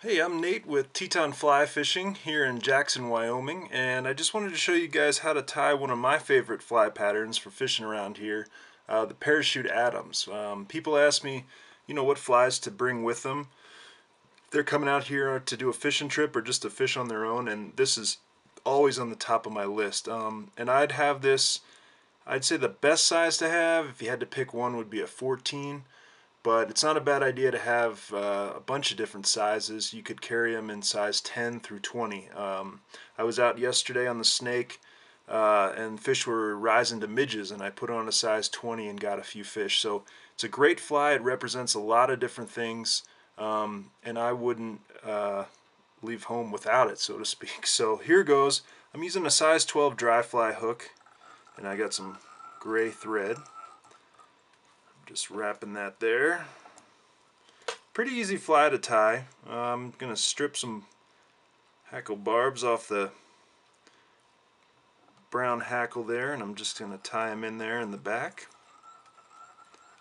Hey, I'm Nate with Teton Fly Fishing here in Jackson, Wyoming, and I just wanted to show you guys how to tie one of my favorite fly patterns for fishing around here, the Parachute Adams. People ask me, what flies to bring with them. They're coming out here to do a fishing trip or just to fish on their own, and this is always on the top of my list. And I'd have this, I'd say the best size to have, if you had to pick one, would be a 14. But it's not a bad idea to have a bunch of different sizes. You could carry them in size 10 through 20. I was out yesterday on the Snake and fish were rising to midges, and I put on a size 20 and got a few fish. So it's a great fly. It represents a lot of different things, and I wouldn't leave home without it, so to speak. So here goes. I'm using a size 12 dry fly hook, and I got some gray thread. Just wrapping that there. Pretty easy fly to tie. I'm going to strip some hackle barbs off the brown hackle there, and I'm just going to tie them in there in the back.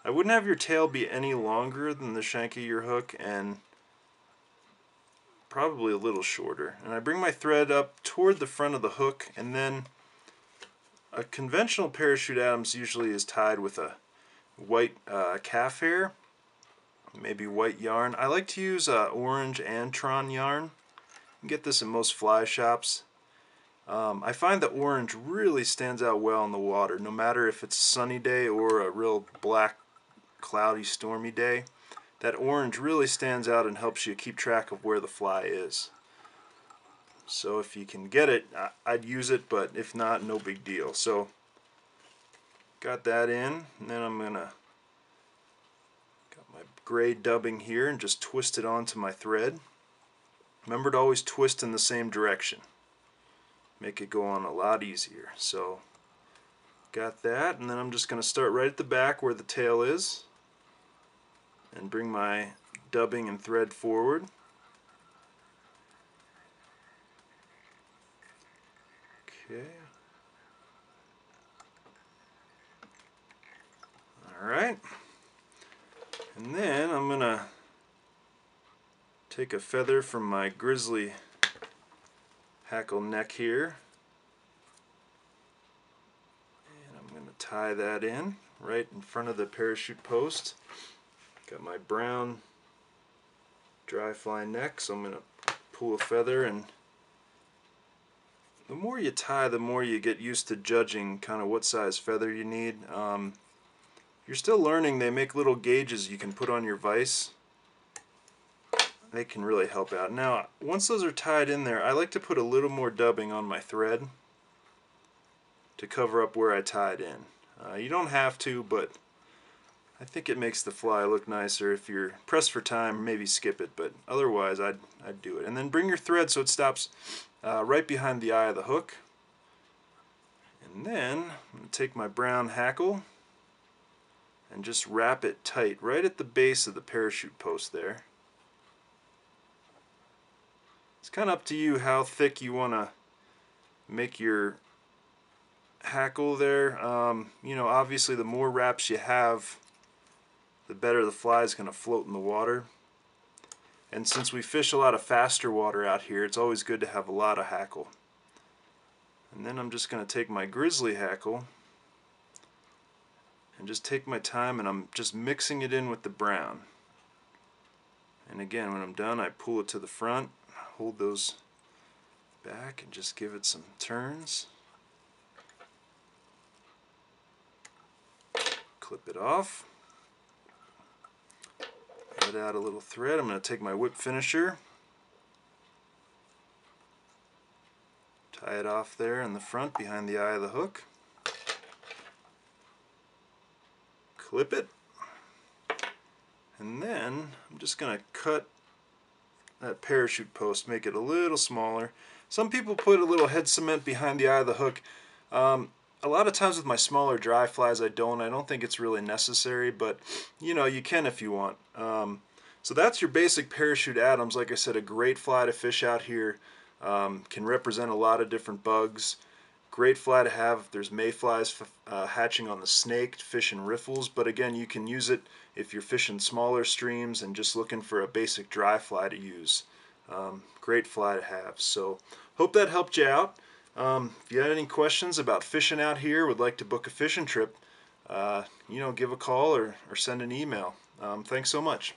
I wouldn't have your tail be any longer than the shank of your hook, and probably a little shorter. And I bring my thread up toward the front of the hook, and then a conventional Parachute Adams usually is tied with a white calf hair, maybe white yarn. I like to use orange Antron yarn. You can get this in most fly shops. I find the orange really stands out well in the water, no matter if it's a sunny day or a real black, cloudy, stormy day. That orange really stands out and helps you keep track of where the fly is. So if you can get it, I'd use it, but if not, no big deal. So got that in, and then I'm gonna got my gray dubbing here and just twist it onto my thread. Remember to always twist in the same direction. Make it go on a lot easier. So got that, and then I'm just gonna start right at the back where the tail is and bring my dubbing and thread forward. Okay. Alright, and then I'm going to take a feather from my grizzly hackle neck here, and I'm going to tie that in right in front of the parachute post. Got my brown dry fly neck, so I'm going to pull a feather, and the more you tie, the more you get used to judging kind of what size feather you need. You're still learning. They make little gauges you can put on your vise. They can really help out. Now, once those are tied in there, I like to put a little more dubbing on my thread to cover up where I tied in. You don't have to, but I think it makes the fly look nicer. If you're pressed for time, maybe skip it, but otherwise I'd do it. And then bring your thread so it stops right behind the eye of the hook. And then I'm going to take my brown hackle and just wrap it tight right at the base of the parachute post there. It's kind of up to you how thick you want to make your hackle there. Obviously the more wraps you have, the better the fly is going to float in the water. And since we fish a lot of faster water out here, it's always good to have a lot of hackle. And then I'm just going to take my grizzly hackle and just take my time, and I'm just mixing it in with the brown. And again, when I'm done, I pull it to the front, hold those back, and just give it some turns. Clip it off. Let out a little thread. I'm going to take my whip finisher, tie it off there in the front behind the eye of the hook. Clip it, and then I'm just going to cut that parachute post, make it a little smaller. Some people put a little head cement behind the eye of the hook. A lot of times with my smaller dry flies I don't think it's really necessary, but you can if you want. So that's your basic Parachute Adams. Like I said, a great fly to fish out here. Can represent a lot of different bugs. Great fly to have. There's mayflies hatching on the Snake, fishing riffles, but again, you can use it if you're fishing smaller streams and just looking for a basic dry fly to use. Great fly to have. So hope that helped you out. If you had any questions about fishing out here, would like to book a fishing trip, give a call or send an email. Thanks so much.